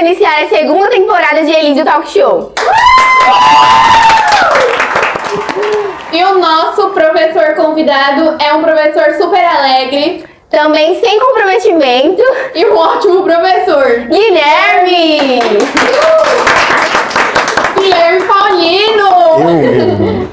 iniciar a segunda temporada de Elise Talk Show. E o nosso professor convidado é um professor super alegre, também sem comprometimento, e um ótimo professor, Guilherme! Guilherme Paulino!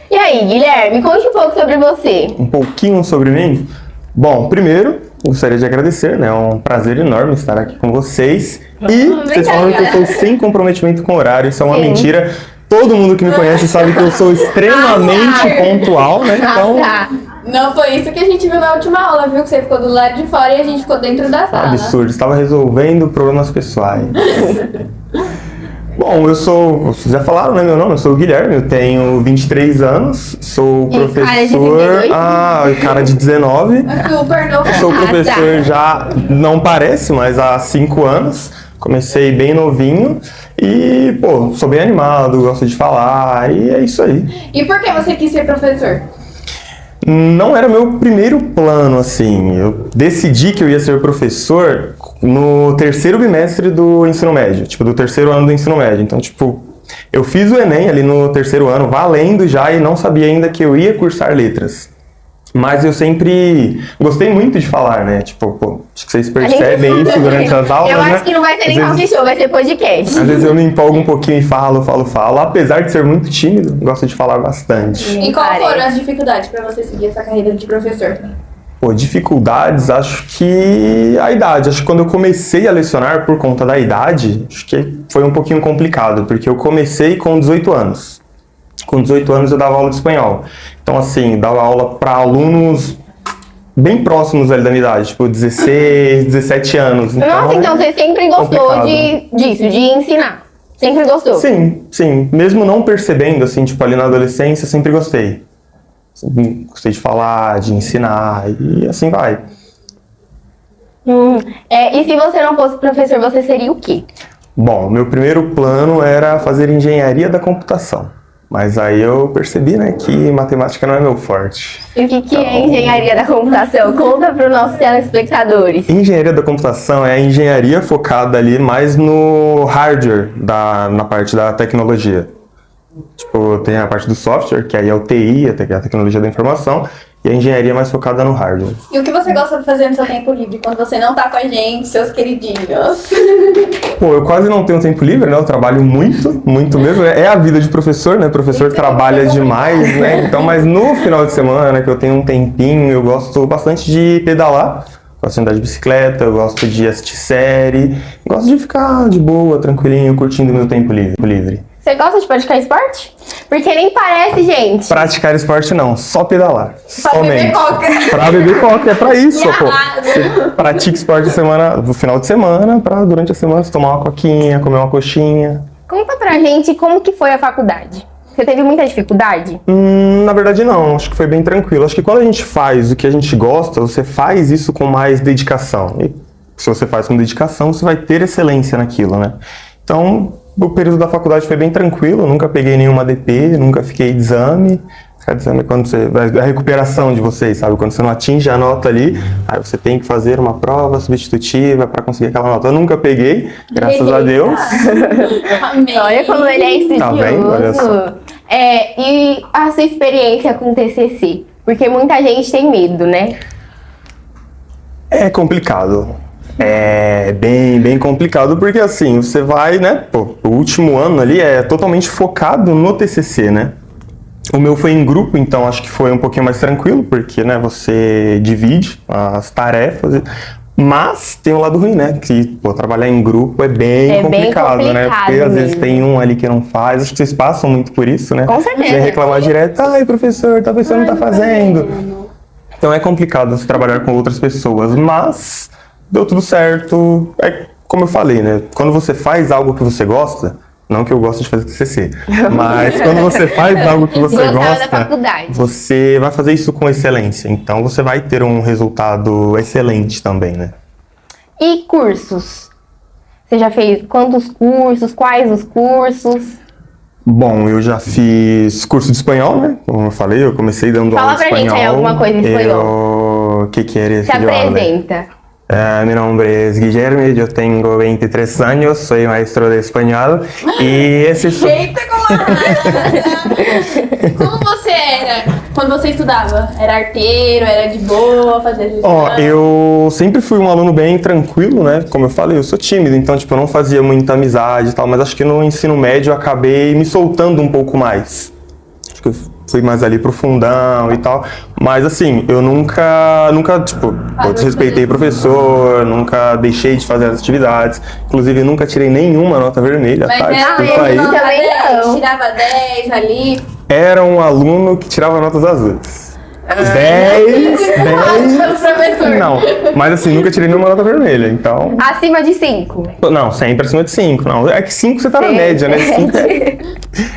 E aí, Guilherme, conte um pouco sobre você. Um pouquinho sobre mim? Bom, primeiro, gostaria de agradecer, né? É um prazer enorme estar aqui com vocês. E vocês falam que eu sou sem comprometimento com horário, isso é uma mentira. Todo mundo que me conhece sabe que eu sou extremamente pontual, né? Então, Não foi isso que a gente viu na última aula, viu? Que você ficou do lado de fora e a gente ficou dentro da sala. absurdo, estava resolvendo problemas pessoais. Bom, vocês já falaram, né, meu nome? Eu sou o Guilherme, eu tenho 23 anos, sou professor... cara de 32? Cara de 19. Super novo. Sou professor já, não parece, mas há 5 anos. Comecei bem novinho e, pô, sou bem animado, gosto de falar e é isso aí. E por que você quis ser professor? Não era meu primeiro plano, assim. Eu decidi que eu ia ser professor no terceiro bimestre do ensino médio, tipo, do terceiro ano do ensino médio. Então, tipo, eu fiz o Enem ali no terceiro ano, valendo já, e não sabia ainda que eu ia cursar letras. Mas eu sempre gostei muito de falar, né? Tipo, pô, acho que vocês percebem isso durante as aulas, Eu né? acho que não vai ser nem talk show, vai ser podcast. Às vezes eu me empolgo um pouquinho e falo. Apesar de ser muito tímido, gosto de falar bastante. E qual foram as dificuldades para você seguir essa carreira de professor? Pô, dificuldades, acho que a idade. Acho que quando eu comecei a lecionar por conta da idade, acho que foi um pouquinho complicado, porque eu comecei com 18 anos. Com 18 anos eu dava aula de espanhol. Então, assim, dava aula para alunos bem próximos ali da minha idade, tipo 16, 17 anos. Nossa, então você sempre gostou disso, de ensinar? Sempre gostou? Sim, sim. Mesmo não percebendo, assim, tipo, ali na adolescência, sempre gostei. Sempre gostei de falar, de ensinar e assim vai. E se você não fosse professor, você seria o quê? Bom, meu primeiro plano era fazer engenharia da computação. Mas aí eu percebi, né, que matemática não é meu forte. E o que é engenharia da computação? Conta para os nossos telespectadores. Engenharia da computação é a engenharia focada ali mais no hardware, na parte da tecnologia. Tipo, tem a parte do software, que aí é o TI, a tecnologia da informação, e a engenharia mais focada no hardware. E o que você gosta de fazer no seu tempo livre, quando você não tá com a gente, seus queridinhos? Pô, eu quase não tenho tempo livre, né? Eu trabalho muito, muito mesmo. É a vida de professor, né? Professor trabalha demais, né? Então, mas no final de semana, que eu tenho um tempinho, eu gosto bastante de pedalar. Gosto de andar de bicicleta, eu gosto de assistir série. Gosto de ficar de boa, tranquilinho, curtindo meu tempo livre. Você gosta de praticar esporte? Porque nem parece, gente. Praticar esporte não, só pedalar. Somente. Beber coca. Pra beber coca, é pra isso, pô. Você pratica esporte no final de semana, pra durante a semana você tomar uma coquinha, comer uma coxinha. Conta pra gente como que foi a faculdade. Você teve muita dificuldade? Na verdade não, acho que foi bem tranquilo. Acho que quando a gente faz o que a gente gosta, você faz isso com mais dedicação. E se você faz com dedicação, você vai ter excelência naquilo, né? Então, o período da faculdade foi bem tranquilo, nunca peguei nenhuma DP, nunca fiquei de exame. Exame é quando você, a recuperação de vocês, sabe? Quando você não atinge a nota ali, aí você tem que fazer uma prova substitutiva para conseguir aquela nota. Eu nunca peguei, graças a Deus. Amém. Olha como ele é estudioso. Tá vendo? Olha só. E a sua experiência com o TCC? Porque muita gente tem medo, né? É complicado. É bem complicado, porque assim, você vai, né, pô, o último ano ali é totalmente focado no TCC, né? O meu foi em grupo, então acho que foi um pouquinho mais tranquilo, porque, né, você divide as tarefas, mas tem um lado ruim, né, que, pô, trabalhar em grupo é bem complicado, né, porque às vezes tem um ali que não faz, acho que vocês passam muito por isso, né? Com certeza. Você reclamar direto, ai, professor, tal pessoa não tá fazendo. Então é complicado você trabalhar com outras pessoas, mas deu tudo certo. É como eu falei, né? Quando você faz algo que você gosta, não que eu gosto de fazer TCC, mas quando você faz algo que você gosta, você vai fazer isso com excelência. Então você vai ter um resultado excelente também, né? E cursos? Você já fez quantos cursos? Quais os cursos? Bom, eu já fiz curso de espanhol, né? Como eu falei, eu comecei dando aula de espanhol. Fala pra gente aí alguma coisa em espanhol. O que era esse Se apresenta. Mi nombre es Guillermo, yo tengo 23 años, soy maestro de español y ese es... Eita, como você era quando você estudava? Era arteiro, era de boa, fazia lição? Ó, eu sempre fui um aluno bem tranquilo, né? Como eu falei, eu sou tímido, então, tipo, eu não fazia muita amizade e tal, mas acho que no ensino médio eu acabei me soltando um pouco mais. Acho que eu fui mais ali pro fundão e tal, mas assim, eu nunca, tipo, eu desrespeitei professor, nunca deixei de fazer as atividades, inclusive eu nunca tirei nenhuma nota vermelha, Mas tá? era Desculpa aí. nota Também 10, não. tirava 10 ali. Era um aluno que tirava notas azuis. 10, Pelo professor. Não, mas assim, nunca tirei nenhuma nota vermelha, então... Acima de 5. Não, sempre acima de 5. Não, é que 5 você tá na média, né?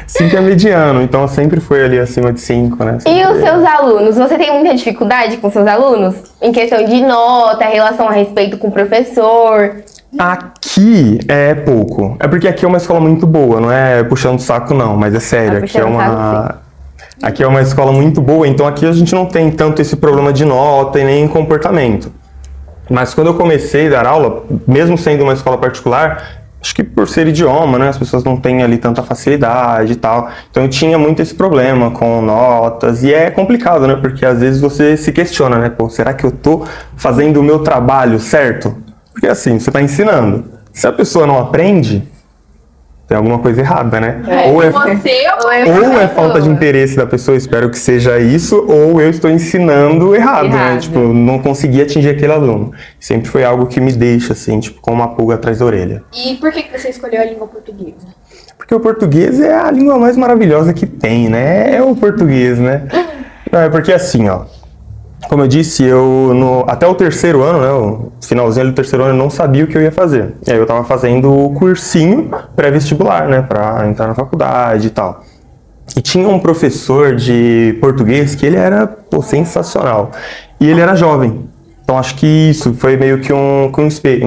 5 é mediano, então sempre foi ali acima de 5, né? E os seus alunos? Você tem muita dificuldade com seus alunos? Em questão de nota, relação a respeito com o professor? Aqui é pouco. É porque aqui é uma escola muito boa, não é puxando saco não, mas é sério. Aqui é puxando saco, uma... Aqui é uma escola muito boa, então aqui a gente não tem tanto esse problema de nota e nem comportamento. Mas quando eu comecei a dar aula, mesmo sendo uma escola particular, acho que por ser idioma, né, as pessoas não têm ali tanta facilidade e tal. Então eu tinha muito esse problema com notas e é complicado, né, porque às vezes você se questiona, né, pô, será que eu tô fazendo o meu trabalho certo? Porque assim, você tá ensinando. Se a pessoa não aprende, tem alguma coisa errada, né? Ou é falta de interesse da pessoa, espero que seja isso, ou eu estou ensinando errado, né? Tipo, não consegui atingir aquele aluno. Sempre foi algo que me deixa, assim, tipo, com uma pulga atrás da orelha. E por que você escolheu a língua portuguesa? Porque o português é a língua mais maravilhosa que tem, né? É o português, né? Não, é porque assim, ó, como eu disse, até o terceiro ano, né, o finalzinho do terceiro ano, eu não sabia o que eu ia fazer. E aí eu tava fazendo o cursinho pré-vestibular, né, pra entrar na faculdade e tal. E tinha um professor de português que ele era, pô, sensacional. E ele era jovem. Então acho que isso foi meio que um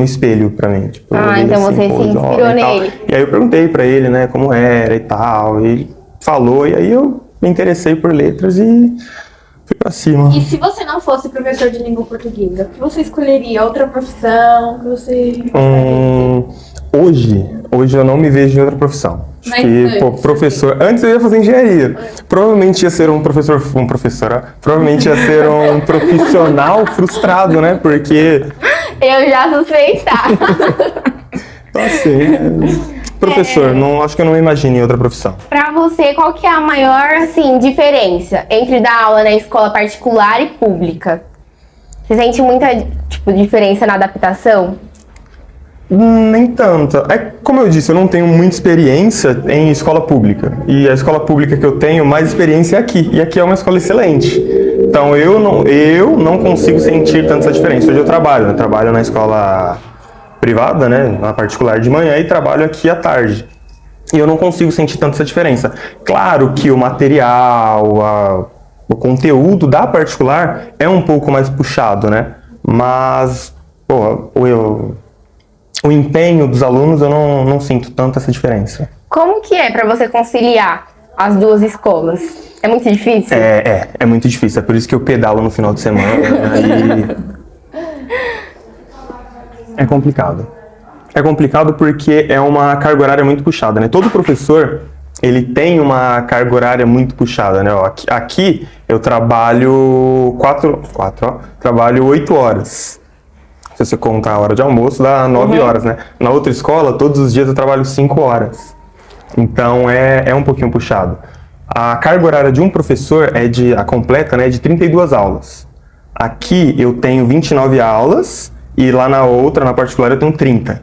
espelho pra mim. Tipo, Então assim, você pô, se inspirou jovem e tal. nele. E aí eu perguntei pra ele, né, como era e tal. E ele falou, e aí eu me interessei por letras e fui pra cima. E se você não fosse professor de língua portuguesa, o que você escolheria? Outra profissão? O que você Hoje eu não me vejo em outra profissão. Acho Mas que, antes, pô, professor. Antes eu ia fazer engenharia. Provavelmente ia ser um professor. Provavelmente ia ser um profissional frustrado, né? Porque. Eu já suspeitava. Então, assim. Professor, não, acho que eu não me imagino em outra profissão. Pra você, qual que é a maior, assim, diferença entre dar aula na escola particular e pública? Você sente muita, tipo, diferença na adaptação? Nem tanto. É como eu disse, eu não tenho muita experiência em escola pública. E a escola pública que eu tenho, mais experiência é aqui. E aqui é uma escola excelente. Então eu não consigo sentir tanta essa diferença. Hoje eu trabalho na escola privada, né, na particular de manhã e trabalho aqui à tarde. E eu não consigo sentir tanto essa diferença. Claro que o material, o conteúdo da particular é um pouco mais puxado, né? Mas, pô, o empenho dos alunos eu não sinto tanto essa diferença. Como que é pra você conciliar as duas escolas? É muito difícil? É muito difícil. É por isso que eu pedalo no final de semana e... É complicado. É complicado porque é uma carga horária muito puxada, né? Todo professor, ele tem uma carga horária muito puxada, né? Ó, aqui eu trabalho trabalho 8 horas. Se você contar a hora de almoço, dá 9 horas, né? Na outra escola, todos os dias eu trabalho 5 horas. Então é um pouquinho puxado. A carga horária de um professor a completa, né, é de 32 aulas. Aqui eu tenho 29 aulas e lá na particular eu tenho 30.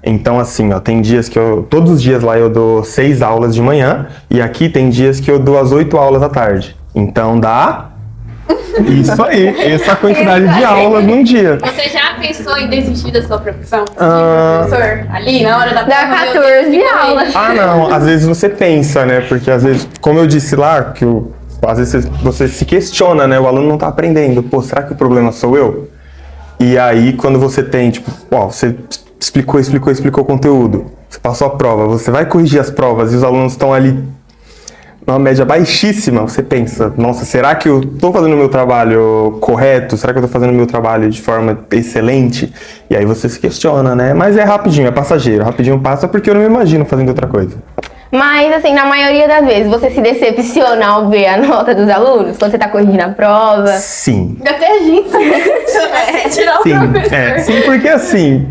Então assim, ó, tem dias que todos os dias lá eu dou 6 aulas de manhã e aqui tem dias que eu dou as 8 aulas à tarde. Então dá isso aí, essa quantidade de aulas num dia. Você já pensou em desistir da sua profissão de professor? Ali, na hora da Dá prova, 14 aulas. Ah, não, às vezes você pensa, né? Porque às vezes, como eu disse lá, às vezes você se questiona, né? O aluno não tá aprendendo. Pô, será que o problema sou eu? E aí, quando você tem, tipo, você explicou o conteúdo, você passou a prova, você vai corrigir as provas e os alunos estão ali uma média baixíssima, você pensa, nossa, será que eu tô fazendo o meu trabalho correto? Será que eu tô fazendo o meu trabalho de forma excelente? E aí você se questiona, né? Mas é rapidinho, é passageiro. Rapidinho passa porque eu não me imagino fazendo outra coisa. Mas, assim, na maioria das vezes, você se decepciona ao ver a nota dos alunos? Quando você tá corrigindo a prova? Sim. Até a gente vai tirar o professor. Sim, porque assim,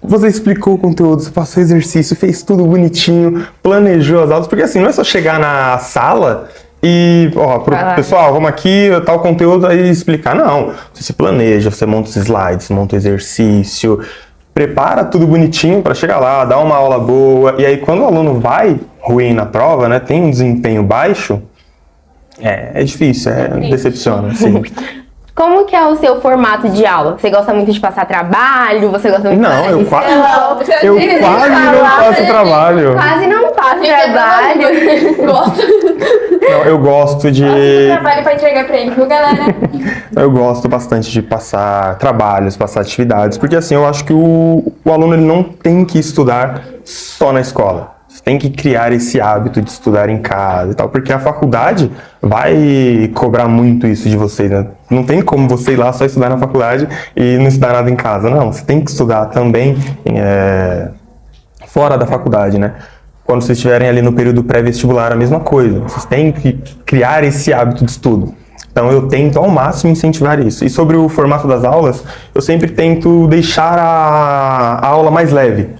você explicou o conteúdo, você passou exercício, fez tudo bonitinho, planejou as aulas, porque assim, não é só chegar na sala e, ó, pessoal, vamos aqui, tal conteúdo, aí explicar. Não, você se planeja, você monta os slides, monta o exercício, prepara tudo bonitinho para chegar lá, dar uma aula boa, e aí quando o aluno vai ruim na prova, né, tem um desempenho baixo, é difícil, decepciona, assim. Como que é o seu formato de aula? Você gosta muito de passar trabalho? Você gosta muito Não, de eu quase Você não faço trabalho. Quase não faço trabalho. Gosto. Não, eu gosto de... Trabalho pra entregar pra ele, viu, galera? Eu gosto bastante de passar trabalhos, passar atividades, porque assim, eu acho que o aluno ele não tem que estudar só na escola. Você tem que criar esse hábito de estudar em casa e tal, porque a faculdade vai cobrar muito isso de você, né? Não tem como você ir lá só estudar na faculdade e não estudar nada em casa, não. Você tem que estudar também fora da faculdade, né? Quando vocês estiverem ali no período pré-vestibular, a mesma coisa. Vocês têm que criar esse hábito de estudo. Então eu tento ao máximo incentivar isso. E sobre o formato das aulas, eu sempre tento deixar a aula mais leve.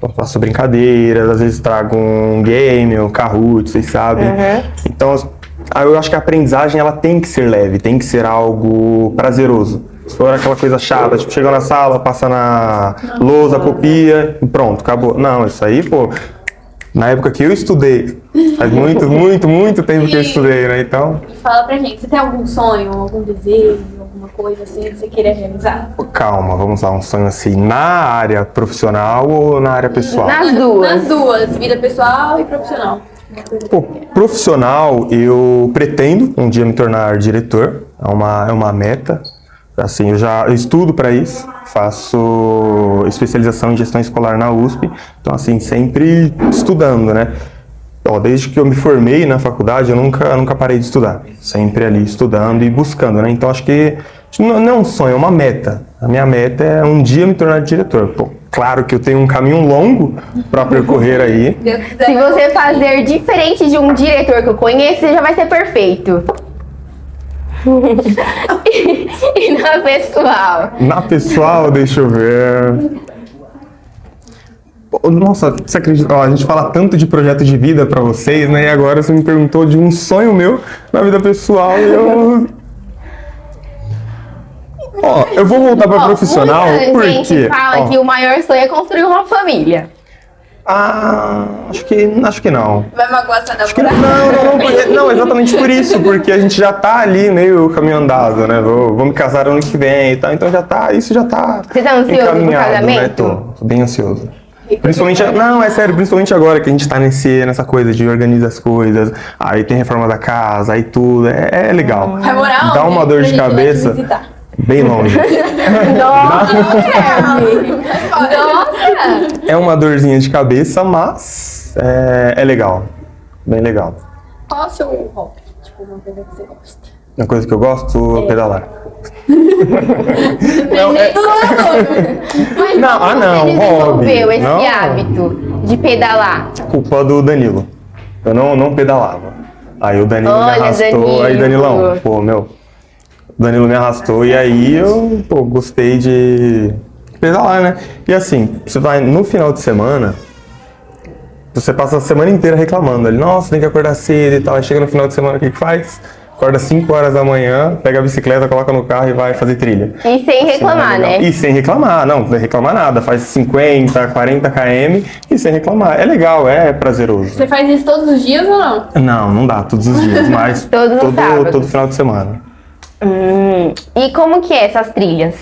Eu faço brincadeiras, às vezes trago um game, um Kahoot, vocês sabem. Então eu acho que a aprendizagem ela tem que ser leve, tem que ser algo prazeroso. Se for aquela coisa chata, tipo, chega na sala, passa na lousa, copia e pronto, acabou. Não, isso aí, pô, na época que eu estudei, faz muito tempo que eu estudei, né? Então... Fala pra gente, você tem algum sonho, algum desejo, alguma coisa assim que você queira realizar? Calma, vamos lá, um sonho assim, na área profissional ou na área pessoal? Nas duas. Nas duas, vida pessoal e profissional. Pô, profissional, eu pretendo um dia me tornar diretor, é uma meta. Assim, eu estudo para isso, faço especialização em gestão escolar na USP, então assim, sempre estudando, né? Ó, desde que eu me formei na faculdade, eu nunca parei de estudar, sempre ali estudando e buscando, né? Então acho que não é um sonho, é uma meta. A minha meta é um dia me tornar diretor. Pô, claro que eu tenho um caminho longo para percorrer aí. Se você fazer diferente de um diretor que eu conheço, você já vai ser perfeito. E na pessoal? Na pessoal, deixa eu ver. Nossa, você acredita? Ó, a gente fala tanto de projeto de vida pra vocês, né? E agora você me perguntou de um sonho meu na vida pessoal e eu... Ó, eu vou voltar pra profissional muita gente fala que o maior sonho é construir uma família. Acho que não. Vai magoar sua Acho que namorada? não, exatamente por isso, porque a gente já tá ali meio caminho andado, né? Vou me casar ano que vem e tal, então isso já tá. Você tá ansioso pro encaminhado, né? casamento? Tô bem ansioso. Principalmente, não, é sério, principalmente agora que a gente tá nessa coisa de organizar as coisas, aí tem reforma da casa, aí tudo, é legal. Vai morar onde? Dá uma dor de Pra gente ir lá te cabeça, visitar. bem longe. Nossa! É uma dorzinha de cabeça, mas é legal, bem legal. Qual é o seu hobby? Tipo, uma coisa que você gosta. Uma coisa que eu gosto, pedalar. Não, Mas Não, como não, você hobby. desenvolveu esse Não. hábito de pedalar? Culpa do Danilo. Eu não pedalava. Aí o Danilo me Olha, arrastou. Danilo. Aí, Danilão, pô, o Danilo me arrastou e aí eu, gostei de pedalar, né? E assim, você vai no final de semana, você passa a semana inteira reclamando. Ali, nossa, tem que acordar cedo e tal. Aí chega no final de semana, o que faz? Acorda 5 horas da manhã, pega a bicicleta, coloca no carro e vai fazer trilha. E sem reclamar, Legal. né? E sem reclamar, não reclamar nada. Faz 50, 40 km e sem reclamar. É legal, é prazeroso. Você faz isso todos os dias ou não? Não dá todos os dias, mas Todos os sábados. todo final de semana. E como que é essas trilhas?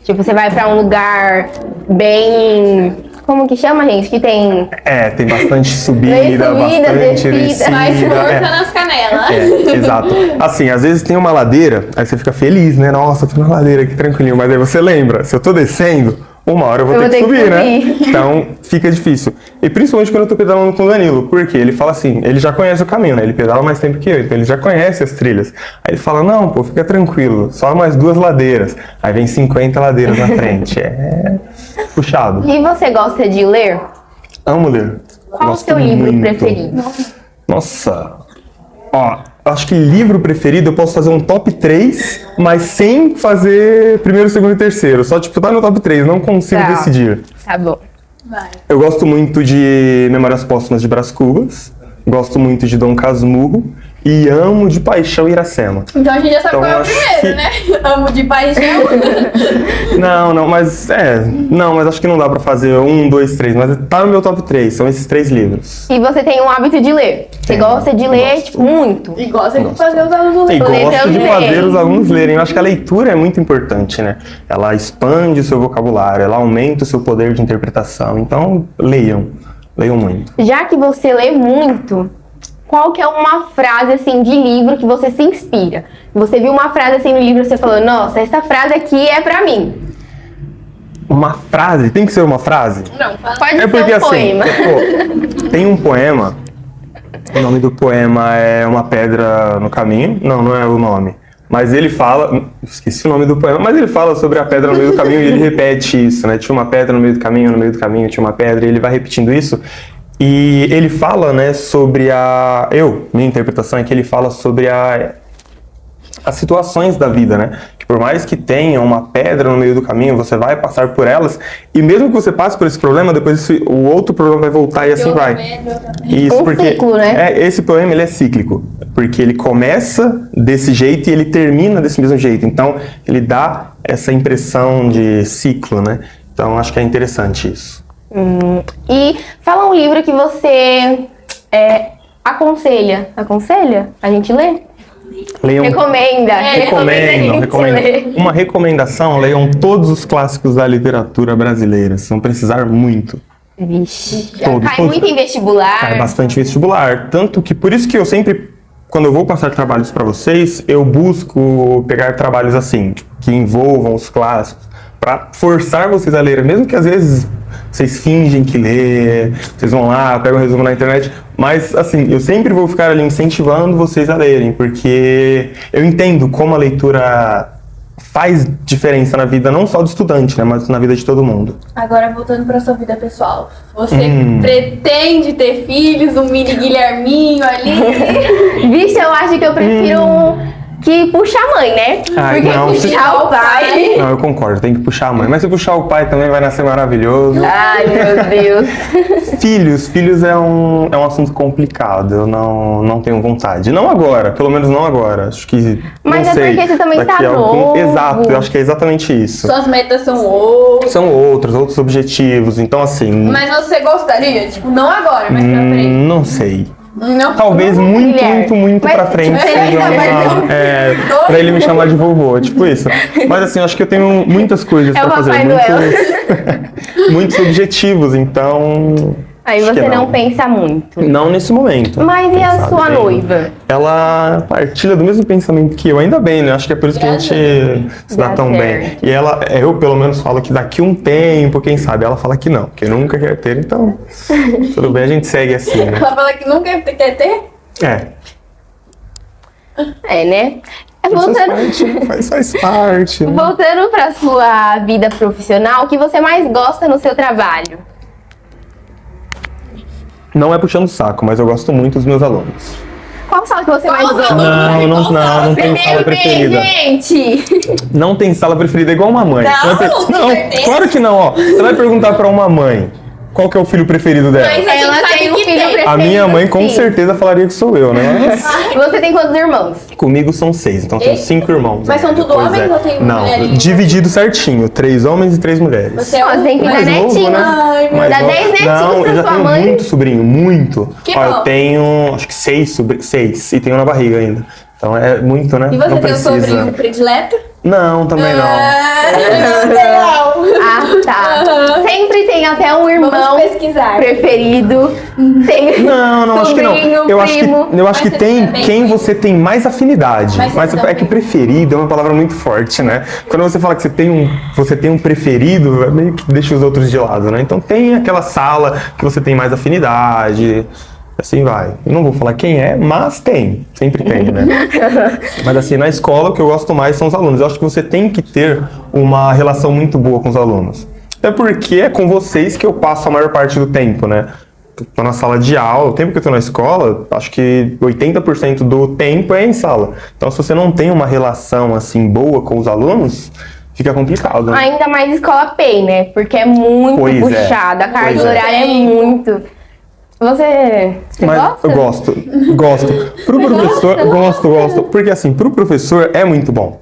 Tipo, você vai pra um lugar bem... Como que chama, gente? Que tem... Tem bastante subida, Subida, bastante descida. Mais descida. força nas canelas. Exato. Assim, às vezes tem uma ladeira, aí você fica feliz, né? Nossa, tô na ladeira, que tranquilinho. Mas aí você lembra, se eu tô descendo, uma hora eu vou ter que subir, né? Então fica difícil. E principalmente quando eu tô pedalando com o Danilo, porque ele fala assim, ele já conhece o caminho, né? Ele pedala mais tempo que eu, então ele já conhece as trilhas. Aí ele fala, não, pô, fica tranquilo, só mais 2 ladeiras. Aí vem 50 ladeiras na frente. É puxado. E você gosta de ler? Amo ler. Qual o Gosto seu livro muito. preferido? Nossa. Ó, acho que livro preferido eu posso fazer um top 3, mas sem fazer primeiro, segundo e terceiro. Só, tipo, tá no top 3, não consigo Tá. decidir. Tá bom. Vai. Eu gosto muito de Memórias Póstumas de Brás Cubas, gosto muito de Dom Casmurro e amo de paixão Iracema. Então a gente já sabe Então, qual é o acho primeiro, né? Amo de paixão. Não, mas acho que não dá pra fazer 1, 2, 3, mas tá no meu top 3, são esses 3 livros. E você tem um hábito de ler? Você Tenho, gosta de ler, gosto. tipo, muito? E gosta de Gosto. fazer os alunos E lerem. gosto de também. fazer os alunos lerem. Eu acho que a leitura é muito importante, né? Ela expande o seu vocabulário, ela aumenta o seu poder de interpretação. Então, leiam muito. Já que você lê muito, qual que é uma frase, assim, de livro que você se inspira? Você viu uma frase, assim, no livro e você falou, nossa, essa frase aqui é pra mim. Uma frase, tem que ser uma frase? Não, fala. Pode É ser porque um assim, poema. pô, tem um poema, o nome do poema é Uma Pedra no Caminho, não é o nome, mas ele fala, esqueci o nome do poema, mas ele fala sobre a pedra no meio do caminho e ele repete isso, né, tinha uma pedra no meio do caminho tinha uma pedra, e ele vai repetindo isso, e ele fala, né, sobre minha interpretação é que ele fala sobre as situações da vida, né? Que por mais que tenha uma pedra no meio do caminho, você vai passar por elas, e mesmo que você passe por esse problema, depois o outro problema vai voltar e assim vai. Isso, Um porque ciclo, né? esse poema ele é cíclico, porque ele começa desse jeito e ele termina desse mesmo jeito. Então, ele dá essa impressão de ciclo, né? Então, acho que é interessante isso. E fala um livro que você aconselha. Aconselha? A gente lê? Leiam, Recomenda. Recomenda a gente recomendo. ler. Uma recomendação, leiam todos os clássicos da literatura brasileira. Vocês vão precisar muito. Vixe. Todos, Cai todos. muito em vestibular. Cai bastante vestibular. Tanto que, por isso que eu sempre, quando eu vou passar trabalhos para vocês, eu busco pegar trabalhos assim, tipo, que envolvam os clássicos, para forçar vocês a lerem. Mesmo que às vezes vocês fingem que lê, vocês vão lá, pegam um resumo na internet, mas assim, eu sempre vou ficar ali incentivando vocês a lerem, porque eu entendo como a leitura faz diferença na vida, não só do estudante, né, mas na vida de todo mundo. Agora, voltando pra sua vida pessoal. Você pretende ter filhos, um mini Guilherminho ali? Vixe, eu acho que eu prefiro um que puxa a mãe, né? Ai, Porque não, puxar o pai... Não, eu concordo, tem que puxar a mãe, mas se puxar o pai também vai nascer maravilhoso. Ai, meu Deus. Filhos é um assunto complicado, eu não tenho vontade. Não agora, pelo menos não agora. Acho que, Mas não é sei, porque você também daqui tá a algum... novo. Exato, eu acho que é exatamente isso. Suas metas são outras. São outros objetivos, então assim... Mas você gostaria? Tipo, não agora, mas pra frente. Não sei. Não. Talvez muito Mas, pra frente tipo, seja pra ele me chamar de vovô, tipo isso. Mas assim, eu acho que eu tenho muitas coisas É o pra fazer, Papai Noel. muitos objetivos, então... Aí acho que você não pensa muito. Não nesse momento. Mas e a Pensar sua bem. noiva? Ela partilha do mesmo pensamento que eu, ainda bem, né? Acho que é por isso que a gente se dá Dá tão bem. certo. E eu pelo menos falo que daqui um tempo, quem sabe, ela fala que não, que nunca quer ter, então tudo bem, a gente segue assim, né? Ela fala que nunca quer ter? É, né? Faz parte. Né? Voltando pra sua vida profissional, o que você mais gosta no seu trabalho? Não é puxando o saco, mas eu gosto muito dos meus alunos. Qual sala que você mais Qual gosta? Não tem sala Primeiro bem, preferida. gente! Não tem sala preferida, é igual uma mãe. Não, Você vai com não, certeza. claro que não, ó. Você vai perguntar pra uma mãe qual que é o filho preferido dela. Mas a gente Ela sabe tem um que filho tem. preferido. A minha mãe com sim. certeza falaria que sou eu, né? Mas Você tem quantos irmãos? comigo são 6, então são Eita. 5 irmãos. Mas são tudo Pois homens ou tem Não, mulherinhas? dividido certinho. 3 homens e 3 mulheres. Você é Nossa, o tem que dar mais novo, netinho. né? Ai, meu Mais Dá novo. 10 netinhos Não, pra eu já sua tenho mãe. muito sobrinho, muito. Que Ó, eu bom. tenho, acho que 6 e tenho na barriga ainda. Então é muito, né? E você não tem um precisa. sobrinho predileto? Não, também não. Ah, não. Ah, tá. Sempre tem até um irmão Vamos pesquisar. preferido. Tem Não, acho que não. sobrinho, Eu primo. acho que Mas tem também quem tem. você tem mais afinidade. Mas Mas você é que também. preferido é uma palavra muito forte, né? Quando você fala que você tem um preferido, é meio que deixa os outros de lado, né? Então tem aquela sala que você tem mais afinidade. Assim vai. Eu não vou falar quem é, mas tem. Sempre tem, né? Mas assim, na escola o que eu gosto mais são os alunos. Eu acho que você tem que ter uma relação muito boa com os alunos. Até porque é com vocês que eu passo a maior parte do tempo, né? Tô na sala de aula, o tempo que eu tô na escola, acho que 80% do tempo é em sala. Então se você não tem uma relação assim boa com os alunos, fica complicado. Né? Ainda mais escola PEI, né? Porque é muito Pois é. puxada, a carga Pois é. horária é muito. Você Mas gosta? eu gosto. Pro professor, gosto. Porque assim, pro professor é muito bom.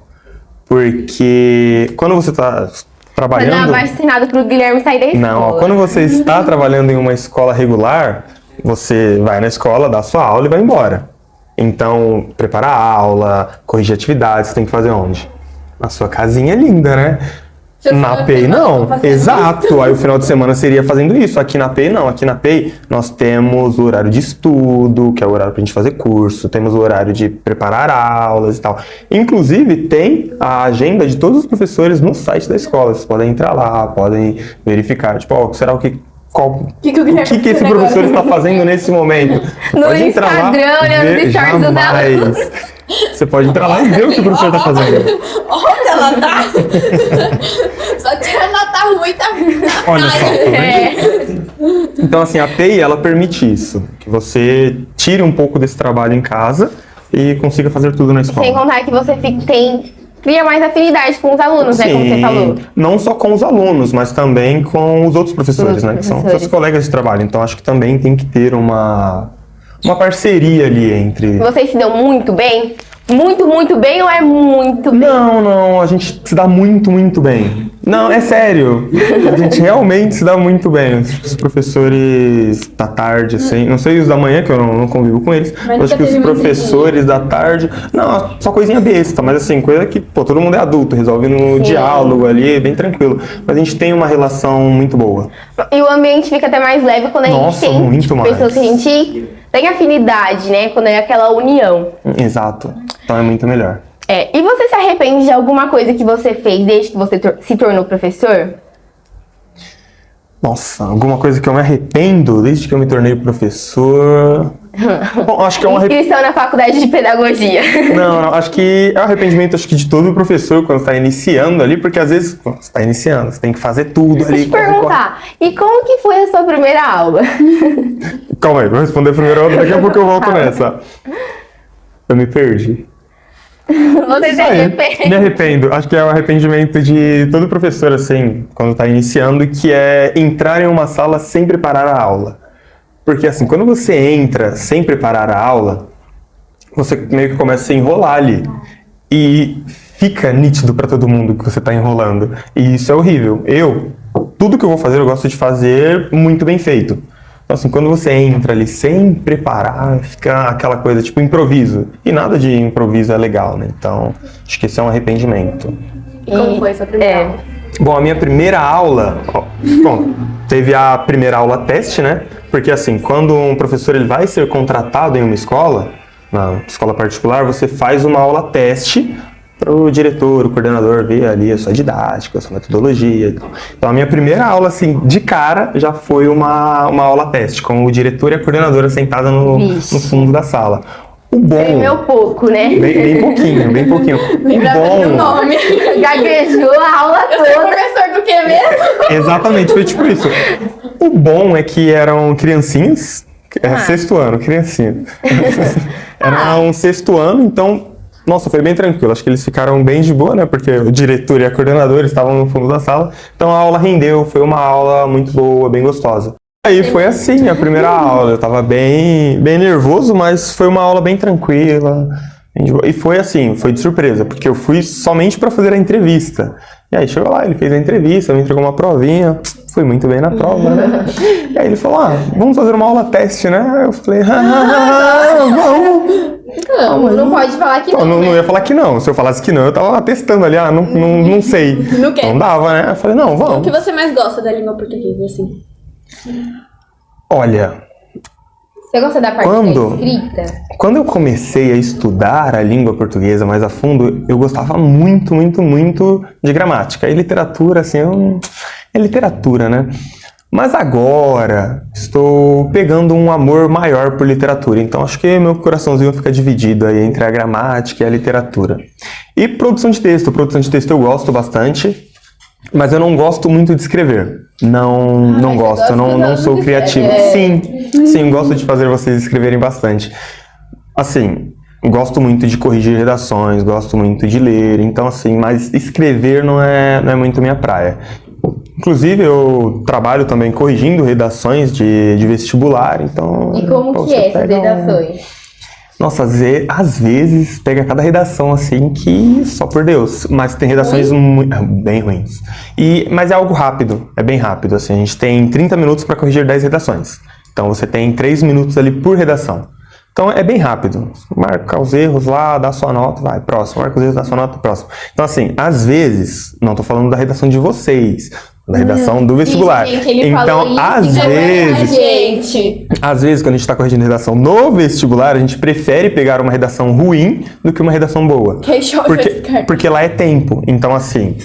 Porque quando você tá Foi dar trabalhando... abaixo-assinado pro Guilherme sair da escola. Não, ó, quando você está trabalhando em uma escola regular, você vai na escola, dá sua aula e vai embora. Então, preparar a aula, corrigir atividades, você tem que fazer onde? Na sua casinha linda, né? Na PEI não, exato. Aí o final de semana seria fazendo isso. Aqui na PEI não. Aqui na PEI nós temos o horário de estudo, que é o horário pra gente fazer curso, temos o horário de preparar aulas e tal. Inclusive tem a agenda de todos os professores no site da escola. Vocês podem entrar lá, podem verificar. Tipo, ó, será o que esse professor está fazendo nesse momento? Você No pode entrar lá, Instagram, olhando ver, os stories dos jamais. Você pode entrar lá e ver o que o professor está fazendo. Olha, ela tá. Só que ela tá ruim, tá. Olha só, tá vendo? É. Então, assim, a TI, ela permite isso. Que você tire um pouco desse trabalho em casa e consiga fazer tudo na escola. Sem contar que você cria mais afinidade com os alunos, né? Como você falou. Não só com os alunos, mas também com os outros professores, Os né? Que são professores. seus colegas de trabalho. Então, acho que também tem que ter uma parceria ali entre... Vocês se dão muito bem? Muito bem ou é muito bem? Não, a gente se dá muito bem. Não, é sério. A gente realmente se dá muito bem. Os professores da tarde, assim, não sei os da manhã, que eu não convivo com eles, Mas acho que nunca os teve uma professores da tarde, não, só coisinha besta, mas assim, coisa que, pô, todo mundo é adulto, resolve no Sim. diálogo ali, bem tranquilo. Mas a gente tem uma relação muito boa. E o ambiente fica até mais leve quando a Nossa, gente tem muito mais. pessoas que a gente tem afinidade, né? Quando é aquela união. Exato. Então é muito melhor. E você se arrepende de alguma coisa que você fez desde que você se tornou professor? Nossa, alguma coisa que eu me arrependo desde que eu me tornei professor... Bom, acho que é um arrependimento. Inscrição na faculdade de pedagogia. Não, acho que é um arrependimento de todo professor quando está iniciando ali, porque às vezes você está iniciando, você tem que fazer tudo ali. Deixa eu te perguntar, e como que foi a sua primeira aula? Calma aí, vou responder primeiro, daqui a pouco eu volto nessa. Eu me perdi. Você se arrepende? Me arrependo. Acho que é um arrependimento de todo professor, assim, quando está iniciando, que é entrar em uma sala sem preparar a aula. Porque assim, quando você entra sem preparar a aula, você meio que começa a se enrolar ali. E fica nítido para todo mundo que você está enrolando. E isso é horrível. Tudo que eu vou fazer, eu gosto de fazer muito bem feito. Então assim, quando você entra ali sem preparar, fica aquela coisa tipo improviso. E nada de improviso é legal, né? Então, acho que esse é um arrependimento. Como foi sua primeira aula? Bom, a minha primeira aula... Bom, teve a primeira aula teste, né? Porque assim, quando um professor ele vai ser contratado em uma escola, na escola particular, você faz uma aula teste para o diretor, o coordenador ver ali a sua didática, a sua metodologia e tal. Então a minha primeira aula, assim, de cara, já foi uma aula teste, com o diretor e a coordenadora sentada no fundo da sala. O bom... Tremeu pouco, né? Bem pouquinho. Lembrava do meu nome. Gaguejou a aula Eu sou toda. professor do que mesmo? Exatamente, foi tipo isso. O bom é que eram criancinhas, sexto ano, criancinha. Era um sexto ano, então, nossa, foi bem tranquilo. Acho que eles ficaram bem de boa, né? Porque o diretor e a coordenadora estavam no fundo da sala. Então a aula rendeu, foi uma aula muito boa, bem gostosa. Aí foi assim a primeira aula. Eu tava bem nervoso, mas foi uma aula bem tranquila. E foi assim, foi de surpresa, porque eu fui somente para fazer a entrevista. E aí chegou lá, ele fez a entrevista, me entregou uma provinha, fui muito bem na prova, né? E aí ele falou, vamos fazer uma aula teste, né? Aí eu falei, vamos! Não pode falar que Então, não, não né? ia falar que não. Se eu falasse que não, eu tava testando ali, não sei. Não quer. Não dava, né? Eu falei, não, O vamos. que você mais gosta da língua portuguesa, assim? Olha, Você gosta da parte Quando? da escrita? quando eu comecei a estudar a língua portuguesa mais a fundo, eu gostava muito, muito, muito de gramática. E literatura, assim, é literatura, né? Mas agora estou pegando um amor maior por literatura. Então acho que meu coraçãozinho fica dividido aí entre a gramática e a literatura. E produção de texto. Produção de texto eu gosto bastante, mas eu não gosto muito de escrever. Não gosto, eu não sou criativo. Sim, gosto de fazer vocês escreverem bastante. Assim, gosto muito de corrigir redações, gosto muito de ler, então assim, mas escrever não é muito minha praia. Inclusive, eu trabalho também corrigindo redações de vestibular, então... E como pô, que você é essas pega redações? Nossa, às vezes pega cada redação assim que só por Deus. Mas tem redações bem ruins. Mas é algo rápido, é bem rápido. Assim, a gente tem 30 minutos para corrigir 10 redações. Então você tem 3 minutos ali por redação. Então é bem rápido. Marca os erros lá, dá sua nota, vai, próximo. Marca os erros, dá sua nota, próximo. Então assim, às vezes, não tô falando da redação de vocês, da redação do vestibular. Gente, ele então, falou isso, às então é vezes... Gente, Às vezes, quando a gente está corrigindo redação no vestibular, a gente prefere pegar uma redação ruim do que uma redação boa. que chove Porque lá é tempo. Então, assim,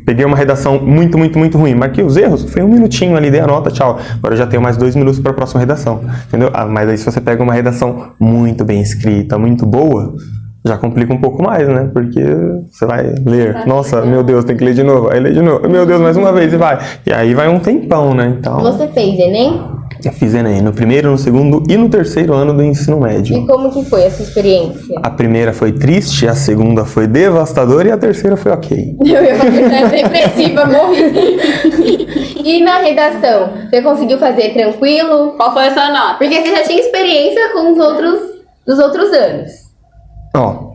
peguei uma redação muito, muito, muito ruim. Marquei os erros, foi 1 minutinho ali, dei a nota, tchau. Agora eu já tenho mais 2 minutos para a próxima redação. Entendeu? Mas aí, se você pega uma redação muito bem escrita, muito boa, já complica um pouco mais, né? Porque você vai ler. Nossa, meu Deus, tem que ler de novo. Aí lê de novo. Meu Deus, mais uma vez e vai. E aí vai um tempão, né? Então, Você fez Enem? eu fiz Enem no primeiro, no segundo e no terceiro ano do ensino médio. E como que foi a sua experiência? A primeira foi triste, a segunda foi devastadora e a terceira foi ok. eu ia ficar depressiva, morri. E na redação, você conseguiu fazer tranquilo? Qual foi a sua nota? Porque você já tinha experiência com dos outros anos. Ó,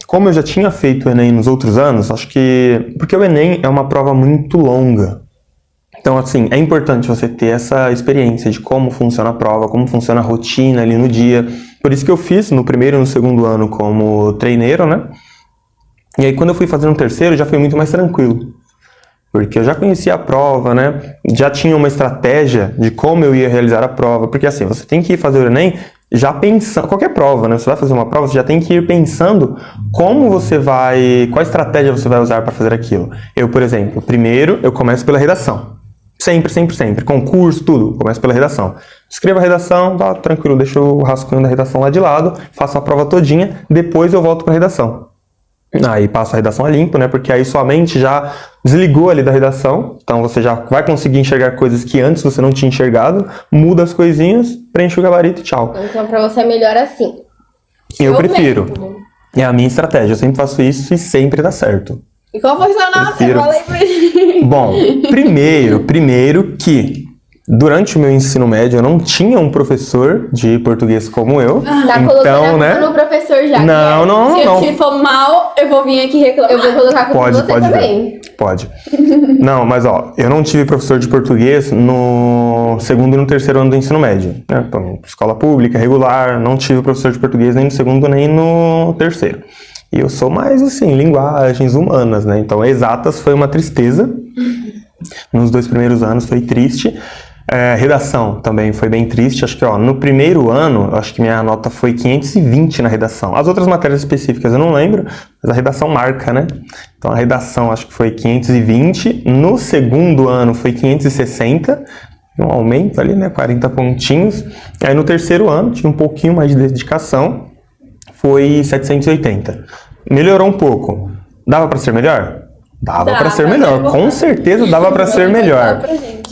como eu já tinha feito o Enem nos outros anos, acho que... Porque o Enem é uma prova muito longa. Então, assim, é importante você ter essa experiência de como funciona a prova, como funciona a rotina ali no dia. Por isso que eu fiz no primeiro e no segundo ano como treineiro, né? E aí, quando eu fui fazer no terceiro, já foi muito mais tranquilo. Porque eu já conhecia a prova, né? Já tinha uma estratégia de como eu ia realizar a prova. Porque, assim, você tem que ir fazer o Enem já pensando... Qualquer prova, né? Você vai fazer uma prova, você já tem que ir pensando como você vai... Qual estratégia você vai usar para fazer aquilo. Eu, por exemplo, primeiro eu começo pela redação. Sempre, sempre, sempre. Concurso, tudo. Começo pela redação. Escrevo a redação, tá tranquilo, deixo o rascunho da redação lá de lado, faço a prova todinha, depois eu volto para a redação. Aí passo a redação a limpo, né? Porque aí sua mente já desligou ali da redação, então você já vai conseguir enxergar coisas que antes você não tinha enxergado, muda as coisinhas, preenche o gabarito e tchau. Então pra você é melhor assim. Eu prefiro. É a minha estratégia, eu sempre faço isso e sempre dá certo. E qual foi a sua nota? Prefiro. Fala aí pra gente. Bom, primeiro que durante o meu ensino médio eu não tinha um professor de português como eu. Tá então, colocando a culpa né? no professor já. Se for mal, eu vou vir aqui reclamar. Eu vou colocar a culpa em você Pode também. ver. Pode. Não, mas ó, eu não tive professor de português no segundo e no terceiro ano do ensino médio. Né? Então, escola pública, regular, não tive professor de português nem no segundo nem no terceiro. E eu sou mais, assim, linguagens humanas, né? Então, exatas foi uma tristeza. Nos 2 primeiros anos foi triste. Redação também foi bem triste. Acho que, ó, no primeiro ano, acho que minha nota foi 520 na redação. As outras matérias específicas eu não lembro, mas a redação marca, né? Então, a redação acho que foi 520. No segundo ano foi 560. Um aumento ali, né? 40 pontinhos. Aí, no terceiro ano, tinha um pouquinho mais de dedicação. Foi 780. Melhorou um pouco. Dava para ser melhor? Dava para ser melhor. Com certeza dava para ser melhor.